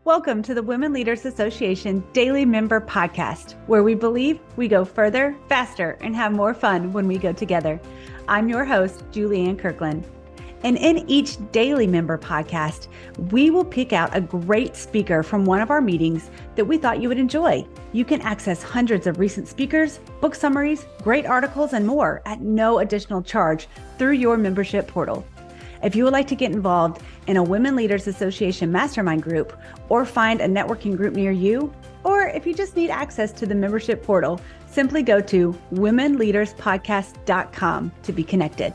Welcome to the Women Leaders Association Daily Member Podcast, where we believe we go further, faster, and have more fun when we go together. I'm your host, Julianne Kirkland. And in each Daily Member Podcast, we will pick out a great speaker from one of our meetings that we thought you would enjoy. You can access hundreds of recent speakers, book summaries, great articles, and more at no additional charge through your membership portal. If you would like to get involved in a Women Leaders Association mastermind group or find a networking group near you, or if you just need access to the membership portal, simply go to womenleaderspodcast.com to be connected.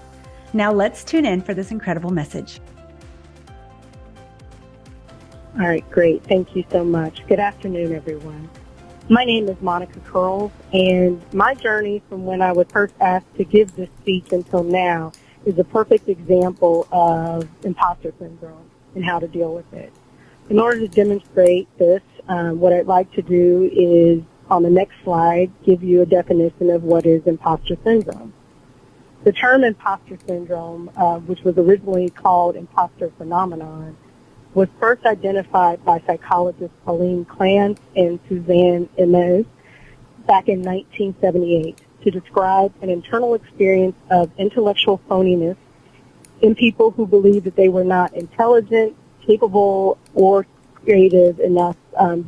Now let's tune in for this incredible message. All right, great. Thank you so much. Good afternoon, everyone. My name is Monica Curls, and my journey from when I was first asked to give this speech until now is a perfect example of imposter syndrome and how to deal with it. In order to demonstrate this, what I'd like to do is, on the next slide, give you a definition of what is imposter syndrome. The term imposter syndrome, which was originally called imposter phenomenon, was first identified by psychologists Pauline Clance and Suzanne Imes back in 1978. To describe an internal experience of intellectual phoniness in people who believe that they were not intelligent, capable, or creative enough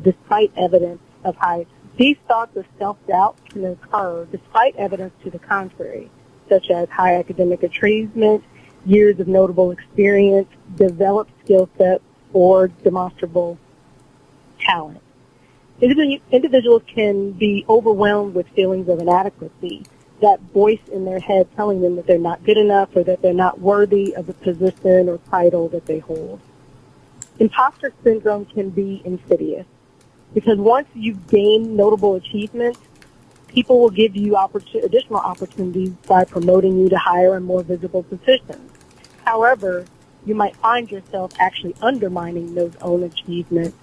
despite evidence of high. These thoughts of self-doubt can occur despite evidence to the contrary, such as high academic achievement, years of notable experience, developed skill sets, or demonstrable talent. Individuals can be overwhelmed with feelings of inadequacy, that voice in their head telling them that they're not good enough or that they're not worthy of the position or title that they hold. Imposter syndrome can be insidious because once you've gained notable achievements, people will give you additional opportunities by promoting you to higher and more visible positions. However, you might find yourself actually undermining those own achievements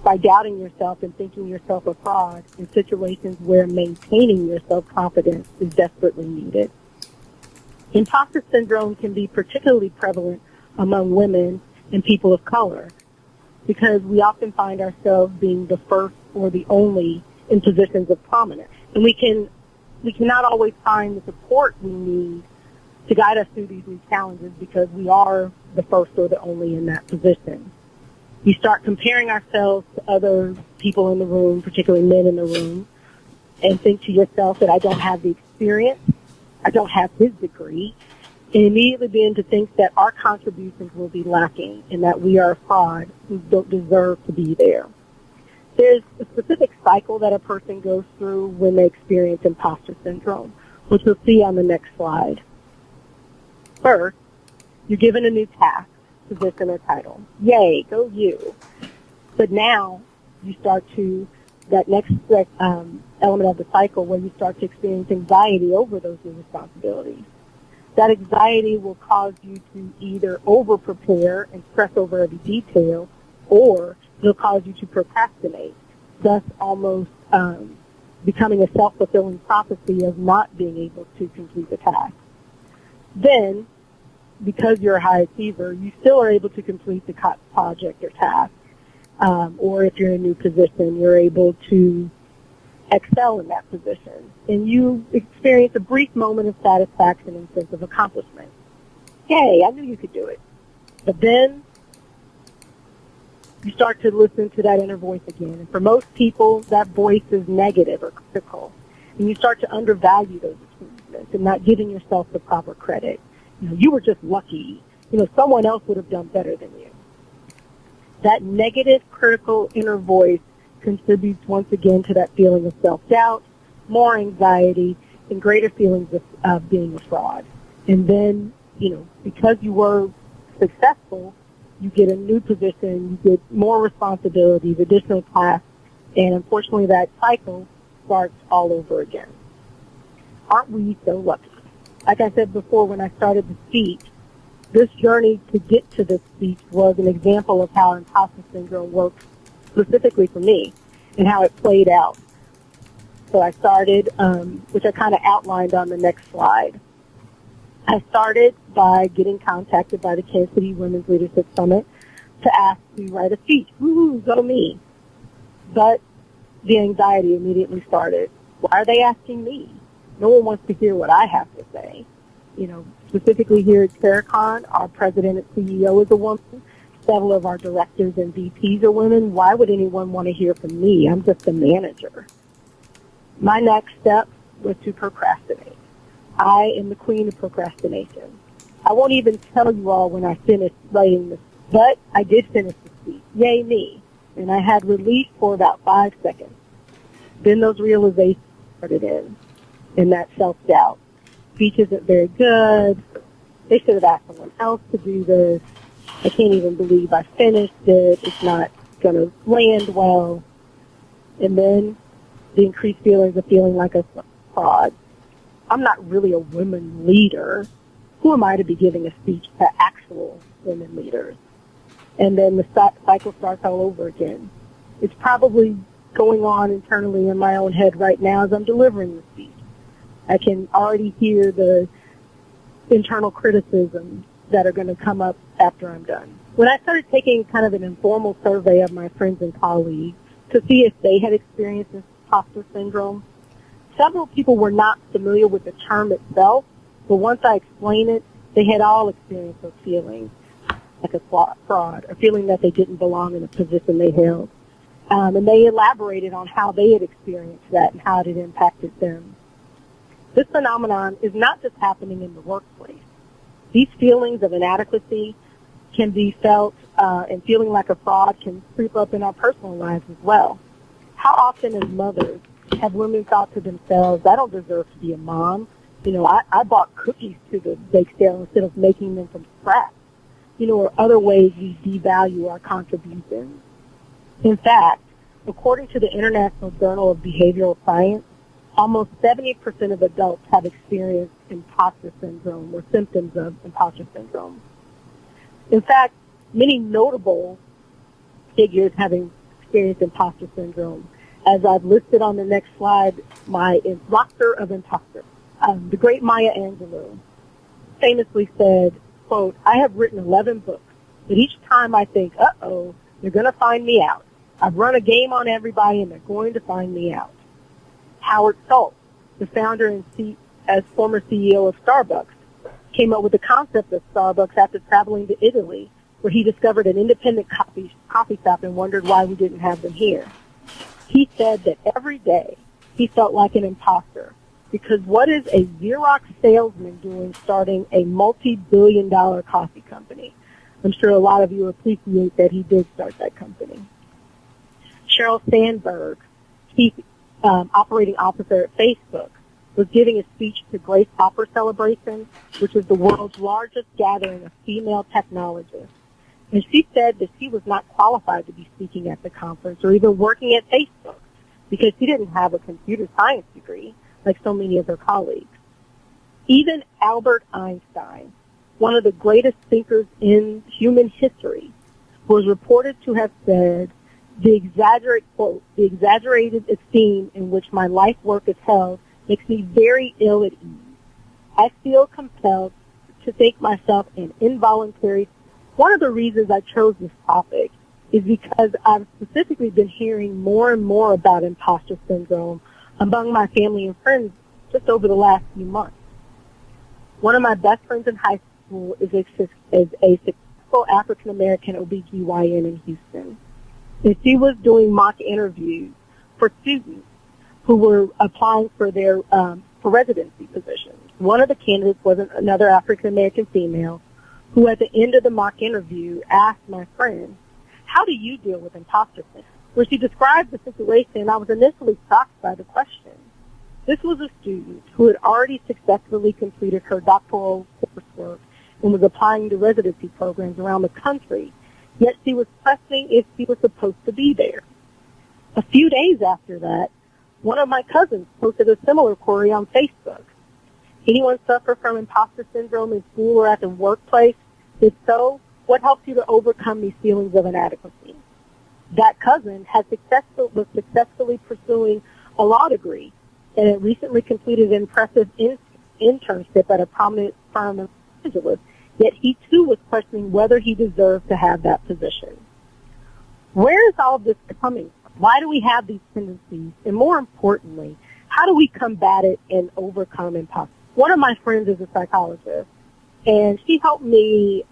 by doubting yourself and thinking yourself a fraud in situations where maintaining your self-confidence is desperately needed. Imposter syndrome can be particularly prevalent among women and people of color because we often find ourselves being the first or the only in positions of prominence. And we cannot always find the support we need to guide us through these new challenges because we are the first or the only in that position. We start comparing ourselves to other people in the room, particularly men in the room, and think to yourself that I don't have the experience, I don't have his degree, and immediately begin to think that our contributions will be lacking and that we are a fraud who don't deserve to be there. There's a specific cycle that a person goes through when they experience imposter syndrome, which we'll see on the next slide. First, you're given a new task, position, or title. Yay, go you. But now you start to, that next element of the cycle where you start to experience anxiety over those new responsibilities. That anxiety will cause you to either over-prepare and stress over every detail, or it'll cause you to procrastinate, thus almost becoming a self-fulfilling prophecy of not being able to complete the task. Then, because you're a high achiever, you still are able to complete the project or task. Or if you're in a new position, you're able to excel in that position. And you experience a brief moment of satisfaction and sense of accomplishment. Hey, I knew you could do it. But then you start to listen to that inner voice again. And for most people, that voice is negative or critical. And you start to undervalue those achievements and not giving yourself the proper credit. You were just lucky. Someone else would have done better than you. That negative, critical inner voice contributes once again to that feeling of self-doubt, more anxiety, and greater feelings of being a fraud. And then, because you were successful, you get a new position, you get more responsibilities, additional tasks, and unfortunately that cycle starts all over again. Aren't we so lucky? Like I said before when I started the speech, this journey to get to this speech was an example of how imposter syndrome works specifically for me and how it played out. So I started, which I kind of outlined on the next slide. I started by getting contacted by the Kansas City Women's Leadership Summit to ask to write a speech. Woo-hoo, go me. But the anxiety immediately started. Why are they asking me? No one wants to hear what I have to say. You know, specifically here at Farrakhan, our president and CEO is a woman. Several of our directors and VPs are women. Why would anyone want to hear from me? I'm just a manager. My next step was to procrastinate. I am the queen of procrastination. I won't even tell you all when I finished writing this, but I did finish the speech. Yay me. And I had relief for about 5 seconds. Then those realizations started in, and that self-doubt. Speech isn't very good. They should have asked someone else to do this. I can't even believe I finished it. It's not going to land well. And then the increased feelings of feeling like a fraud. I'm not really a women leader. Who am I to be giving a speech to actual women leaders? And then the cycle starts all over again. It's probably going on internally in my own head right now as I'm delivering the speech. I can already hear the internal criticisms that are going to come up after I'm done. When I started taking kind of an informal survey of my friends and colleagues to see if they had experienced imposter syndrome, several people were not familiar with the term itself, but once I explained it, they had all experienced those feelings, like a fraud, or feeling that they didn't belong in a position they held. And they elaborated on how they had experienced that and how it had impacted them. This phenomenon is not just happening in the workplace. These feelings of inadequacy can be felt, and feeling like a fraud can creep up in our personal lives as well. How often as mothers have women thought to themselves, I don't deserve to be a mom. You know, I bought cookies to the bake sale instead of making them from scratch. You know, or other ways we devalue our contributions. In fact, according to the International Journal of Behavioral Science, almost 70% of adults have experienced imposter syndrome or symptoms of imposter syndrome. In fact, many notable figures have experienced imposter syndrome. As I've listed on the next slide, my roster of imposters. The great Maya Angelou famously said, quote, I have written 11 books, but each time I think, uh-oh, they're going to find me out. I've run a game on everybody, and they're going to find me out. Howard Schultz, the founder and as former CEO of Starbucks, came up with the concept of Starbucks after traveling to Italy, where he discovered an independent coffee shop and wondered why we didn't have them here. He said that every day he felt like an imposter, because what is a Xerox salesman doing starting a multi-billion-dollar coffee company? I'm sure a lot of you appreciate that he did start that company. Sheryl Sandberg, chief operating officer at Facebook, was giving a speech to Grace Hopper Celebration, which is the world's largest gathering of female technologists. And she said that she was not qualified to be speaking at the conference or even working at Facebook because she didn't have a computer science degree like so many of her colleagues. Even Albert Einstein, one of the greatest thinkers in human history, was reported to have said, the exaggerated esteem in which my life work is held makes me very ill at ease. I feel compelled to think myself an involuntary. One of the reasons I chose this topic is because I've specifically been hearing more and more about imposter syndrome among my family and friends just over the last few months. One of my best friends in high school is a successful African-American OBGYN in Houston. And she was doing mock interviews for students who were applying for their for residency positions. One of the candidates was another African-American female who at the end of the mock interview asked my friend, how do you deal with imposter syndrome? Where she described the situation, I was initially shocked by the question. This was a student who had already successfully completed her doctoral coursework and was applying to residency programs around the country, yet she was questioning if she was supposed to be there. A few days after that, one of my cousins posted a similar query on Facebook. Anyone suffer from imposter syndrome in school or at the workplace? If so, what helps you to overcome these feelings of inadequacy? That cousin was successfully pursuing a law degree and had recently completed an impressive internship at a prominent firm in Los Angeles, yet he too was questioning whether he deserved to have that position. Where is all this coming from? Why do we have these tendencies? And more importantly, how do we combat it and overcome imposter? One of my friends is a psychologist, and she helped me,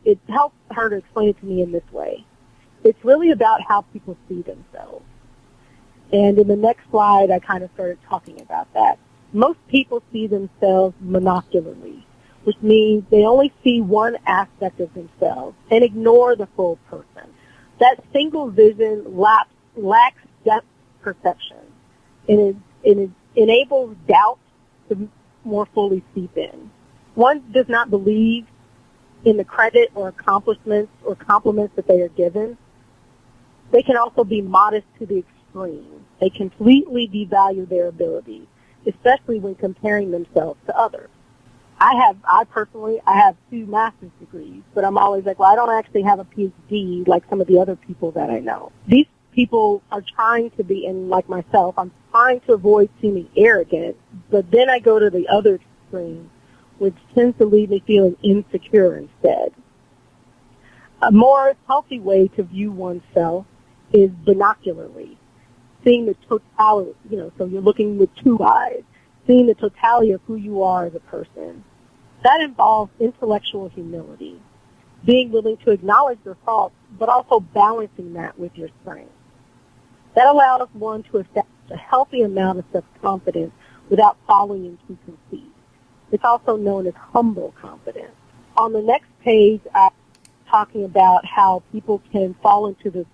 it helped her to explain it to me in this way. It's really about how people see themselves. And in the next slide, I kind of started talking about that. Most people see themselves monocularly, which means they only see one aspect of themselves and ignore the full person. That single vision lacks depth perception, and it enables doubt to more fully seep in. One does not believe in the credit or accomplishments or compliments that they are given. They can also be modest to the extreme. They completely devalue their abilities, especially when comparing themselves to others. I personally have 2 master's degrees, but I'm always like, well, I don't actually have a PhD like some of the other people that I know. These people are trying to be, and like myself, I'm trying to avoid seeming arrogant, but then I go to the other extreme, which tends to leave me feeling insecure instead. A more healthy way to view oneself is binocularly, seeing the totality, so you're looking with 2 eyes, seeing the totality of who you are as a person. That involves intellectual humility, being willing to acknowledge your faults, but also balancing that with your strengths. That allows one to establish a healthy amount of self-confidence without falling into conceit. It's also known as humble confidence. On the next page, I'm talking about how people can fall into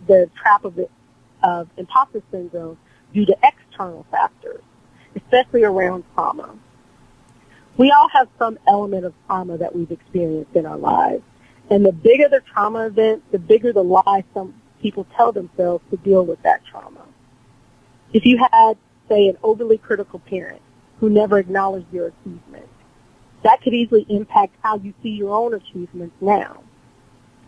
the trap of imposter syndrome due to external factors, especially around trauma. We all have some element of trauma that we've experienced in our lives. And the bigger the trauma event, the bigger the lie some people tell themselves to deal with that trauma. If you had, say, an overly critical parent who never acknowledged your achievements, that could easily impact how you see your own achievements now.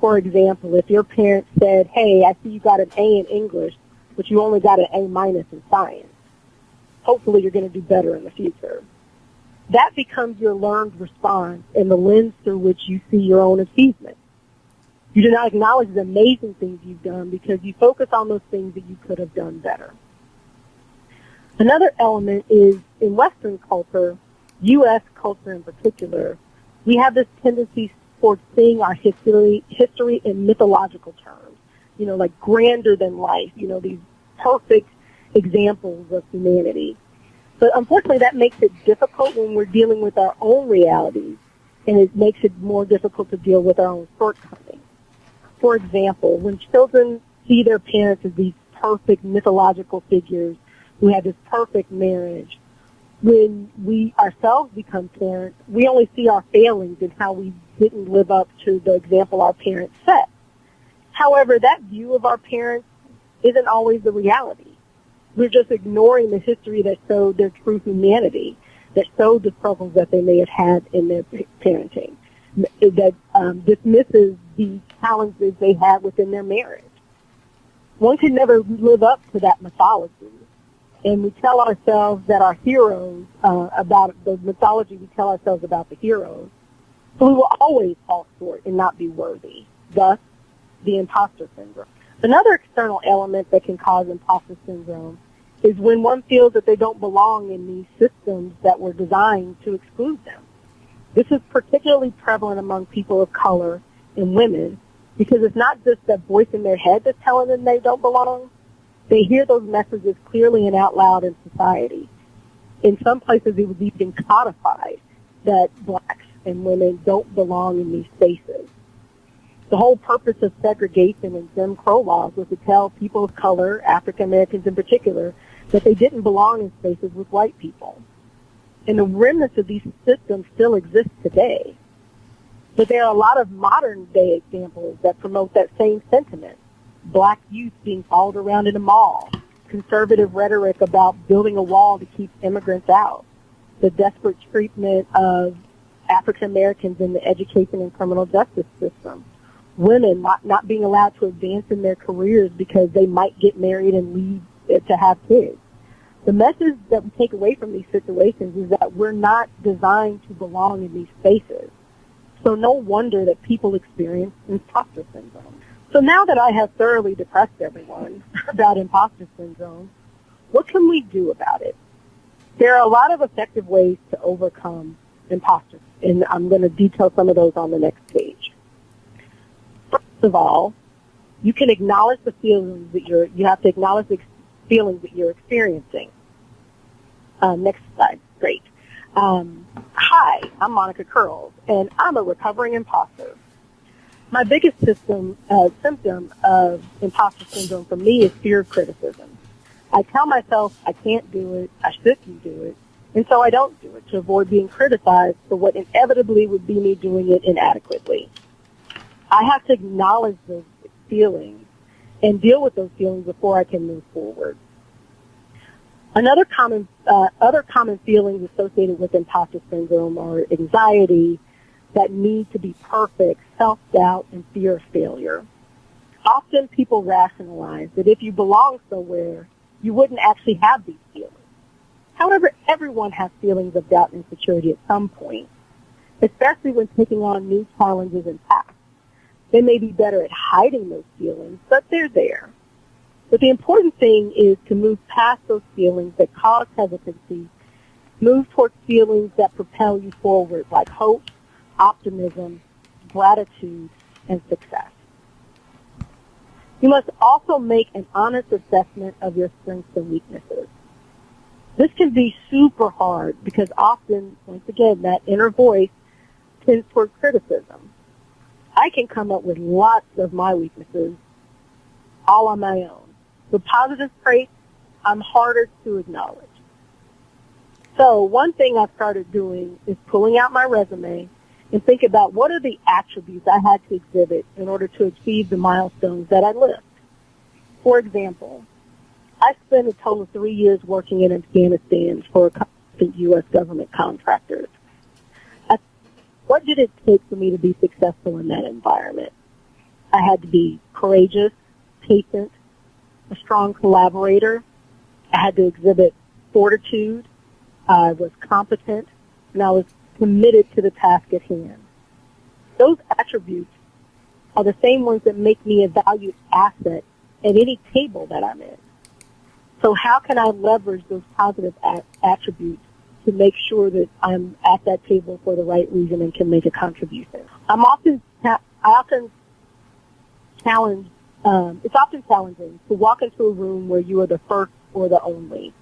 For example, if your parent said, hey, I see you got an A in English, but you only got an A- in science, hopefully you're going to do better in the future. That becomes your learned response and the lens through which you see your own achievements. You do not acknowledge the amazing things you've done because you focus on those things that you could have done better. Another element is in Western culture, U.S. culture in particular, we have this tendency towards seeing our history in mythological terms, like grander than life, these perfect examples of humanity. But unfortunately, that makes it difficult when we're dealing with our own realities, and it makes it more difficult to deal with our own shortcomings. For example, when children see their parents as these perfect mythological figures who have this perfect marriage, when we ourselves become parents, we only see our failings and how we didn't live up to the example our parents set. However, that view of our parents isn't always the reality. We're just ignoring the history that showed their true humanity, that showed the struggles that they may have had in their parenting, that dismisses the challenges they had within their marriage. One can never live up to that mythology. And we tell ourselves that our heroes, about the mythology we tell ourselves about the heroes, so we will always fall short and not be worthy, thus the imposter syndrome. Another external element that can cause imposter syndrome is when one feels that they don't belong in these systems that were designed to exclude them. This is particularly prevalent among people of color and women because it's not just that voice in their head that's telling them they don't belong. They hear those messages clearly and out loud in society. In some places, it was even codified that blacks and women don't belong in these spaces. The whole purpose of segregation and Jim Crow laws was to tell people of color, African Americans in particular, that they didn't belong in spaces with white people. And the remnants of these systems still exist today. But there are a lot of modern day examples that promote that same sentiment. Black youth being followed around in a mall, conservative rhetoric about building a wall to keep immigrants out, the desperate treatment of African Americans in the education and criminal justice system, women not being allowed to advance in their careers because they might get married and leave to have kids. The message that we take away from these situations is that we're not designed to belong in these spaces. So no wonder that people experience imposter syndrome. So now that I have thoroughly depressed everyone about imposter syndrome, what can we do about it? There are a lot of effective ways to overcome imposter, and I'm going to detail some of those on the next page. First of all, you can acknowledge the feelings that you have to acknowledge the feelings that you're experiencing. Next slide. Great. Hi, I'm Monica Curls, and I'm a recovering imposter. My biggest symptom of imposter syndrome for me is fear of criticism. I tell myself I can't do it, I shouldn't do it, and so I don't do it to avoid being criticized for what inevitably would be me doing it inadequately. I have to acknowledge those feelings and deal with those feelings before I can move forward. Other common feelings associated with imposter syndrome are anxiety, that need to be perfect, self-doubt, and fear of failure. Often people rationalize that if you belong somewhere, you wouldn't actually have these feelings. However, everyone has feelings of doubt and insecurity at some point, especially when taking on new challenges and tasks. They may be better at hiding those feelings, but they're there. But the important thing is to move past those feelings that cause hesitancy, move towards feelings that propel you forward, like hope, optimism, gratitude, and success. You must also make an honest assessment of your strengths and weaknesses. This can be super hard because often, once again, that inner voice tends toward criticism. I can come up with lots of my weaknesses all on my own. The positive traits, I'm harder to acknowledge. So one thing I've started doing is pulling out my resume and think about what are the attributes I had to exhibit in order to achieve the milestones that I list. For example, I spent a total of 3 years working in Afghanistan for U.S. government contractors. What did it take for me to be successful in that environment? I had to be courageous, patient, a strong collaborator. I had to exhibit fortitude. I was competent, and I was committed to the task at hand. Those attributes are the same ones that make me a valued asset at any table that I'm in. So how can I leverage those positive attributes to make sure that I'm at that table for the right reason and can make a contribution? It's often challenging to walk into a room where you are the first or the only.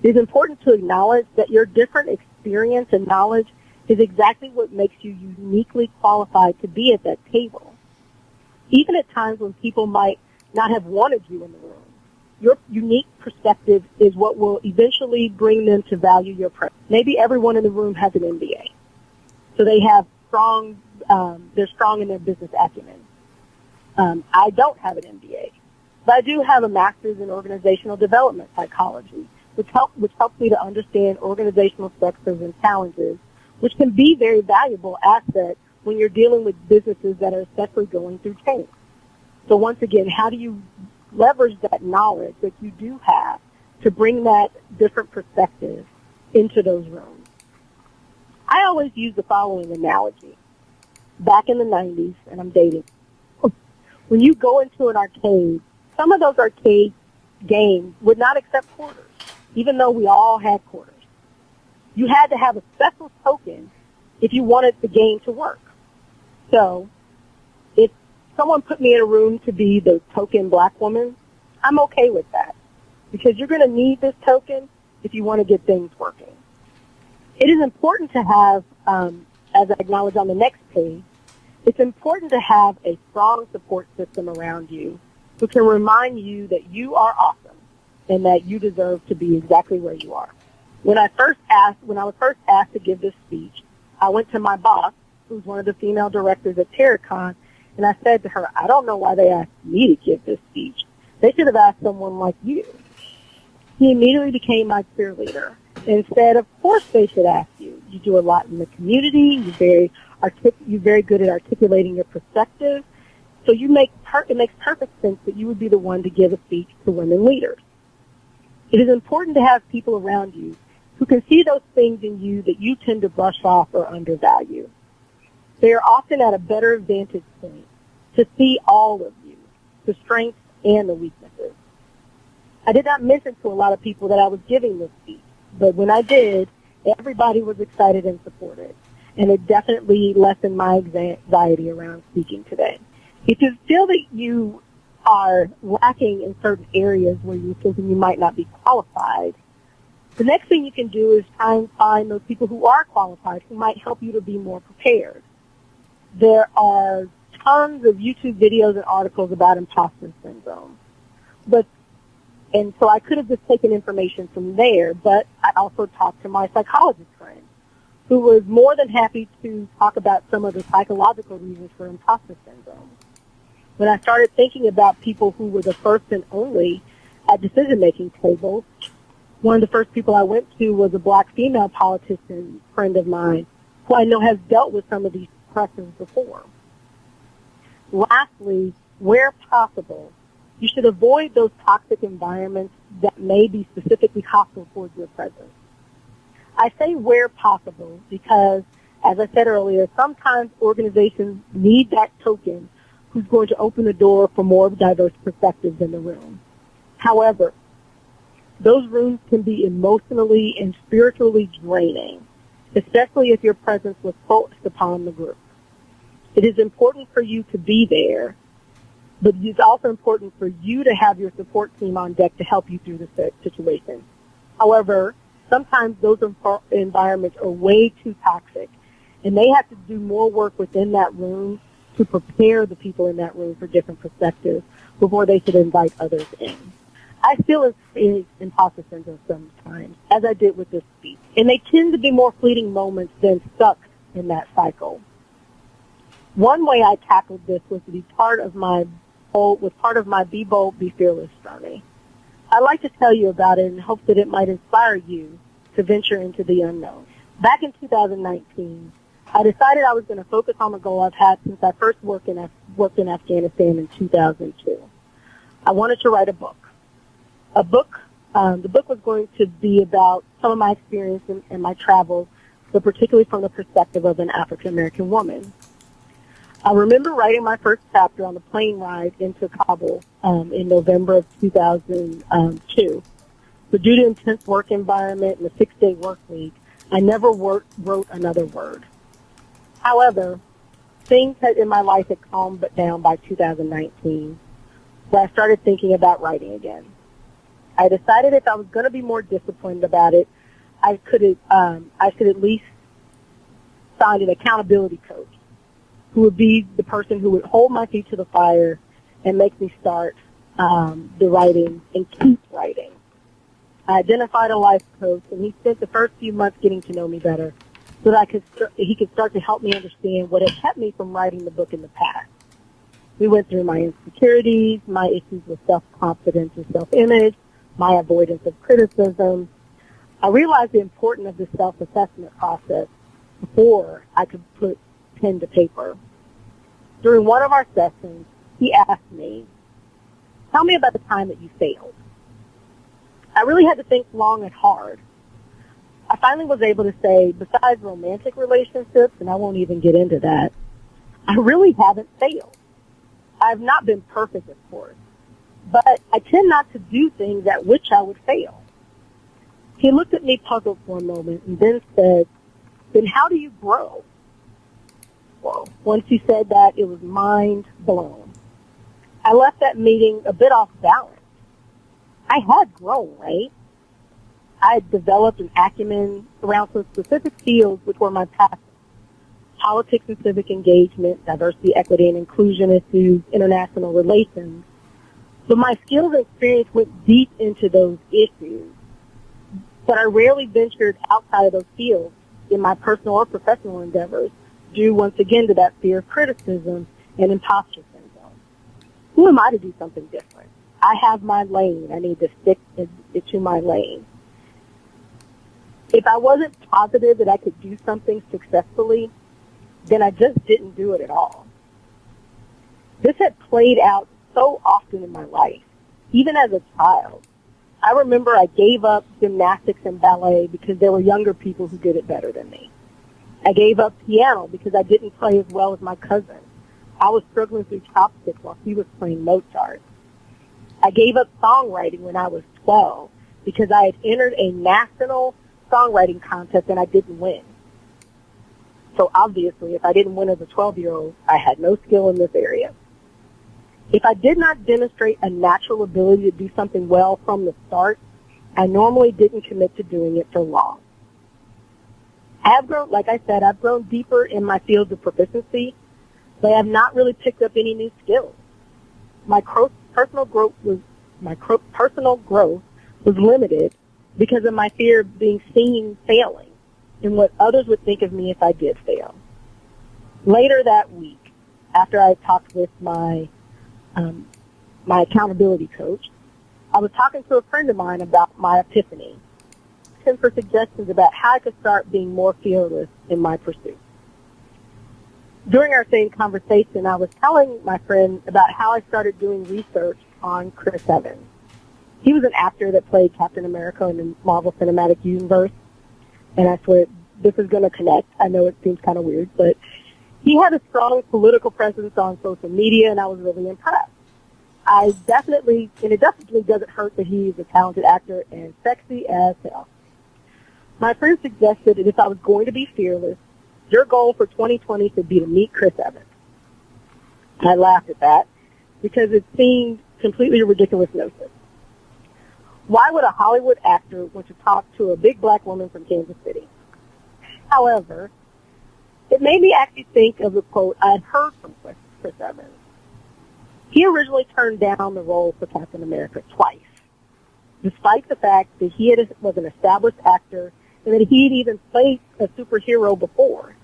It is important to acknowledge that your different experience and knowledge is exactly what makes you uniquely qualified to be at that table. Even at times when people might not have wanted you in the room, your unique perspective is what will eventually bring them to value your presence. Maybe everyone in the room has an MBA, so they have they're strong in their business acumen. I don't have an MBA, but I do have a master's in organizational development psychology, which helps me to understand organizational structures and challenges, which can be very valuable asset when you're dealing with businesses that are especially going through change. So once again, how do you leverage that knowledge that you do have to bring that different perspective into those rooms? I always use the following analogy. Back in the 90s, and I'm dating, when you go into an arcade, some of those arcade games would not accept quarters, even though we all had quarters. You had to have a special token if you wanted the game to work. So if someone put me in a room to be the token black woman, I'm okay with that because you're going to need this token if you want to get things working. It is important to have, as I acknowledge on the next page, it's important to have a strong support system around you who can remind you that you are awesome and that you deserve to be exactly where you are. When I was first asked to give this speech, I went to my boss, who's one of the female directors at Terracon, and I said to her, I don't know why they asked me to give this speech. They should have asked someone like you. He immediately became my cheerleader and said, of course they should ask you. You do a lot in the community. You're very good at articulating your perspective. So it makes perfect sense that you would be the one to give a speech to women leaders. It is important to have people around you who can see those things in you that you tend to brush off or undervalue. They are often at a better vantage point to see all of you, the strengths and the weaknesses. I did not mention to a lot of people that I was giving this speech, but when I did, everybody was excited and supportive, and it definitely lessened my anxiety around speaking today. If you feel that you are lacking in certain areas where you're thinking you might not be qualified, the next thing you can do is try and find those people who are qualified who might help you to be more prepared. There are tons of YouTube videos and articles about imposter syndrome. And so I could have just taken information from there, but I also talked to my psychologist friend, who was more than happy to talk about some of the psychological reasons for imposter syndrome. When I started thinking about people who were the first and only at decision-making tables, one of the first people I went to was a black female politician friend of mine, who I know has dealt with some of these pressures before. Lastly, where possible, you should avoid those toxic environments that may be specifically hostile towards your presence. I say where possible because, as I said earlier, sometimes organizations need that token who's going to open the door for more diverse perspectives in the room. However, those rooms can be emotionally and spiritually draining, especially if your presence was forced upon the group. It is important for you to be there, but it's also important for you to have your support team on deck to help you through the situation. However, sometimes those environments are way too toxic, and they have to do more work within that room to prepare the people in that room for different perspectives before they should invite others in. I still experience imposter syndrome sometimes, as I did with this speech, and they tend to be more fleeting moments than stuck in that cycle. One way I tackled this was to be part of my Be Bold, Be Fearless journey. I'd like to tell you about it in hopes that it might inspire you to venture into the unknown. Back in 2019, I decided I was going to focus on the goal I've had since I first worked in Afghanistan in 2002. I wanted to write a book. The book was going to be about some of my experience and my travels, but particularly from the perspective of an African-American woman. I remember writing my first chapter on the plane ride into Kabul in November of 2002. But due to intense work environment and a 6-day work week, I never wrote another word. However, things in my life had calmed down by 2019, where I started thinking about writing again. I decided if I was going to be more disciplined about it, I should at least find an accountability coach who would be the person who would hold my feet to the fire and make me start the writing and keep writing. I identified a life coach, and he spent the first few months getting to know me better so that he could start to help me understand what had kept me from writing the book in the past. We went through my insecurities, my issues with self-confidence and self-image, my avoidance of criticism. I realized the importance of the self-assessment process before I could put pen to paper. During one of our sessions, he asked me, "Tell me about the time that you failed." I really had to think long and hard. I finally was able to say, besides romantic relationships, and I won't even get into that, I really haven't failed. I've not been perfect, of course, but I tend not to do things at which I would fail. He looked at me puzzled for a moment and then said, "Then how do you grow?" Well, once he said that, it was mind blown. I left that meeting a bit off balance. I had grown, right? I had developed an acumen around some specific fields which were my passion: politics and civic engagement, diversity, equity, and inclusion issues, international relations. But my skills and experience went deep into those issues. But I rarely ventured outside of those fields in my personal or professional endeavors, due once again to that fear of criticism and imposter syndrome. Who am I to do something different? I have my lane. I need to stick to my lane. If I wasn't positive that I could do something successfully, then I just didn't do it at all. This had played out so often in my life, even as a child. I remember I gave up gymnastics and ballet because there were younger people who did it better than me. I gave up piano because I didn't play as well as my cousin. I was struggling through chopsticks while he was playing Mozart. I gave up songwriting when I was 12 because I had entered a national songwriting contest and I didn't win. So obviously, if I didn't win as a 12-year-old, I had no skill in this area. If I did not demonstrate a natural ability to do something well from the start, I normally didn't commit to doing it for long. Like I said, I've grown deeper in my fields of proficiency, but I have not really picked up any new skills. My personal growth was limited because of my fear of being seen failing and what others would think of me if I did fail. Later that week, after I talked with my accountability coach, I was talking to a friend of mine about my epiphany, asking for suggestions about how I could start being more fearless in my pursuit. During our same conversation, I was telling my friend about how I started doing research on Chris Evans. He was an actor that played Captain America in the Marvel Cinematic Universe, and I swear this is going to connect. I know it seems kind of weird, but he had a strong political presence on social media, and I was really impressed. It definitely doesn't hurt that he's a talented actor and sexy as hell. My friend suggested that if I was going to be fearless, your goal for 2020 should be to meet Chris Evans. I laughed at that because it seemed completely ridiculous notion. Why would a Hollywood actor want to talk to a big black woman from Kansas City? However, it made me actually think of a quote I had heard from Chris Evans. He originally turned down the role for Captain America twice, despite the fact that he was an established actor and that he had even played a superhero before.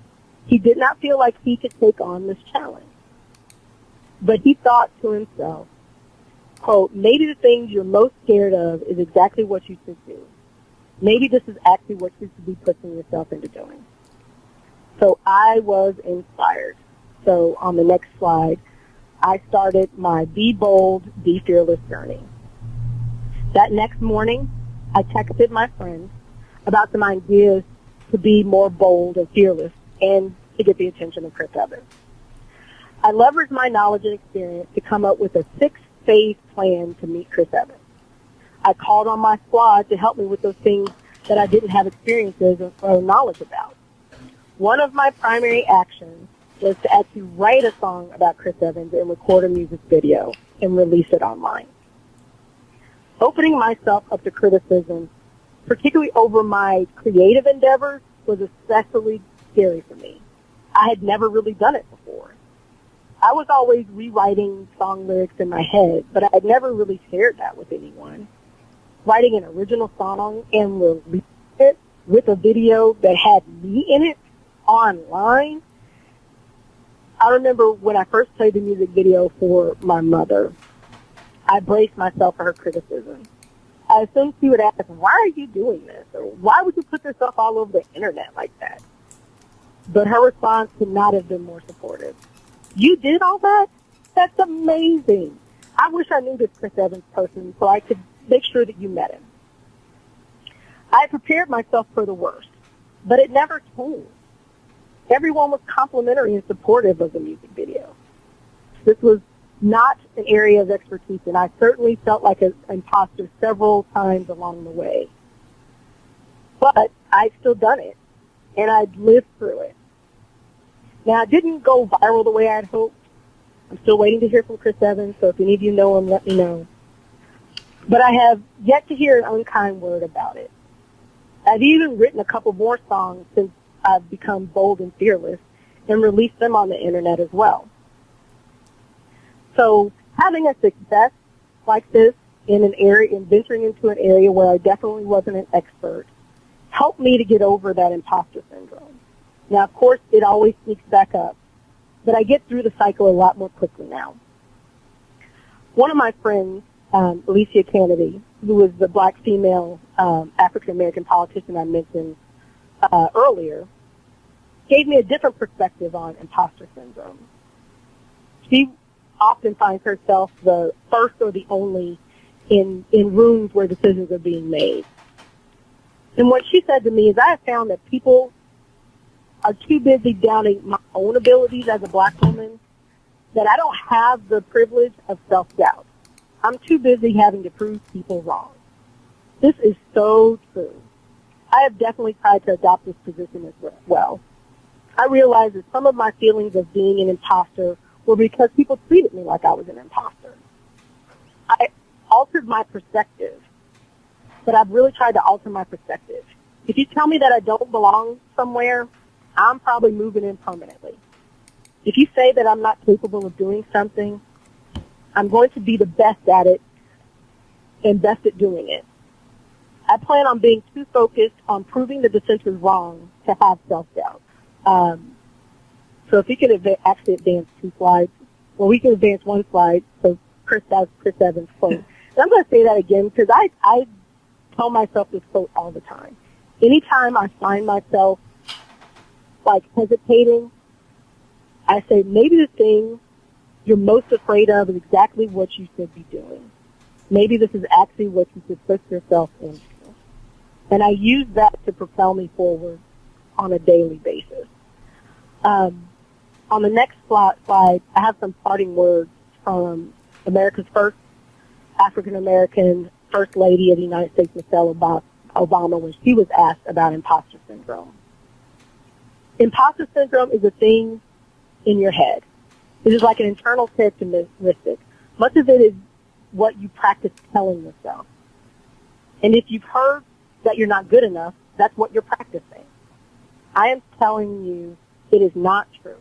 He did not feel like he could take on this challenge. But he thought to himself, quote, maybe the things you're most scared of is exactly what you should do. Maybe this is actually what you should be pushing yourself into doing. So I was inspired. So on the next slide, I started my Be Bold, Be Fearless journey. That next morning, I texted my friend about some ideas to be more bold and fearless and to get the attention of Chris Evans. I leveraged my knowledge and experience to come up with a 6-phase plan to meet Chris Evans. I called on my squad to help me with those things that I didn't have experiences or knowledge about. One of my primary actions was to actually write a song about Chris Evans and record a music video and release it online. Opening myself up to criticism, particularly over my creative endeavors, was especially scary for me. I had never really done it before. I was always rewriting song lyrics in my head, but I had never really shared that with anyone. Writing an original song and releasing it with a video that had me in it online. I remember when I first played the music video for my mother, I braced myself for her criticism. I assumed she would ask, why are you doing this? Or why would you put this stuff all over the internet like that? But her response could not have been more supportive. You did all that? That's amazing. I wish I knew this Chris Evans person so I could make sure that you met him. I had prepared myself for the worst, but it never came. Everyone was complimentary and supportive of the music video. This was not an area of expertise, and I certainly felt like an imposter several times along the way. But I'd still done it, and I'd lived through it. Now, I didn't go viral the way I'd hoped. I'm still waiting to hear from Chris Evans, so if any of you know him, let me know. But I have yet to hear an unkind word about it. I've even written a couple more songs since I've become bold and fearless and released them on the internet as well. So having a success like this in an area, in venturing into an area where I definitely wasn't an expert, helped me to get over that imposter syndrome. Now, of course, it always sneaks back up, but I get through the cycle a lot more quickly now. One of my friends, Alicia Kennedy, who was the black female African-American politician I mentioned earlier, gave me a different perspective on imposter syndrome. She often finds herself the first or the only in rooms where decisions are being made. And what she said to me is, I have found that people are too busy doubting my own abilities as a black woman that I don't have the privilege of self-doubt. I'm too busy having to prove people wrong. This is so true. I have definitely tried to adopt this position as well. I realized that some of my feelings of being an imposter were because people treated me like I was an imposter. I altered my perspective, but I've really tried to alter my perspective. If you tell me that I don't belong somewhere, I'm probably moving in permanently. If you say that I'm not capable of doing something, I'm going to be the best at it and best at doing it. I plan on being too focused on proving the dissenters wrong to have self-doubt. So if you could actually advance 2 slides, well, we can advance 1 slide, so Chris Evans' quote. And I'm going to say that again because I tell myself this quote all the time. Anytime I find myself like hesitating, I say maybe the thing you're most afraid of is exactly what you should be doing. Maybe this is actually what you should put yourself into. And I use that to propel me forward on a daily basis. On the next slide, I have some parting words from America's first African-American First Lady of the United States, Michelle Obama, when she was asked about imposter syndrome. Imposter syndrome is a thing in your head. It is like an internal characteristic. Much of it is what you practice telling yourself. And if you've heard that you're not good enough, that's what you're practicing. I am telling you it is not true.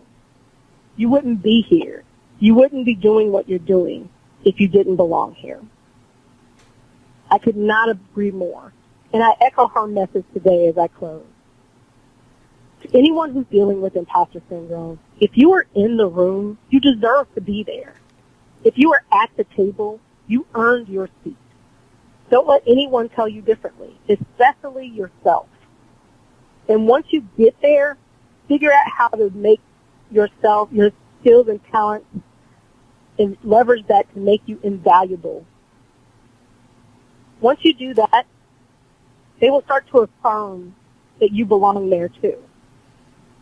You wouldn't be here. You wouldn't be doing what you're doing if you didn't belong here. I could not agree more. And I echo her message today as I close. To anyone who's dealing with imposter syndrome, if you are in the room, you deserve to be there. If you are at the table, you earned your seat. Don't let anyone tell you differently, especially yourself. And once you get there, figure out how to make yourself, your skills and talents, and leverage that to make you invaluable. Once you do that, they will start to affirm that you belong there too.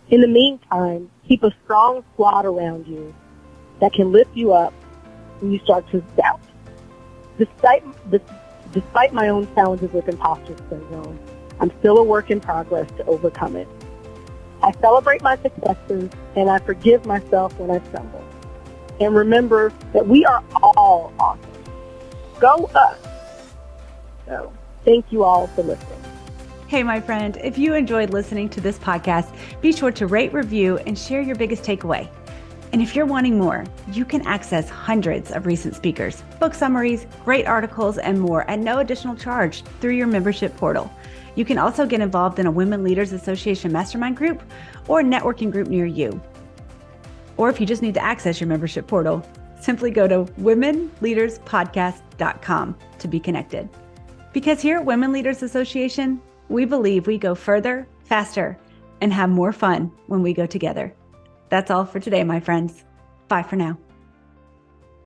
In the meantime, keep a strong squad around you that can lift you up when you start to doubt. Despite my own challenges with imposter syndrome, I'm still a work in progress to overcome it. I celebrate my successes and I forgive myself when I stumble. And remember that we are all awesome. Go us. So, thank you all for listening. Hey, my friend, if you enjoyed listening to this podcast, be sure to rate, review, and share your biggest takeaway. And if you're wanting more, you can access hundreds of recent speakers, book summaries, great articles, and more at no additional charge through your membership portal. You can also get involved in a Women Leaders Association mastermind group or a networking group near you. Or if you just need to access your membership portal, simply go to womenleaderspodcast.com to be connected. Because here at Women Leaders Association, we believe we go further, faster, and have more fun when we go together. That's all for today, my friends. Bye for now.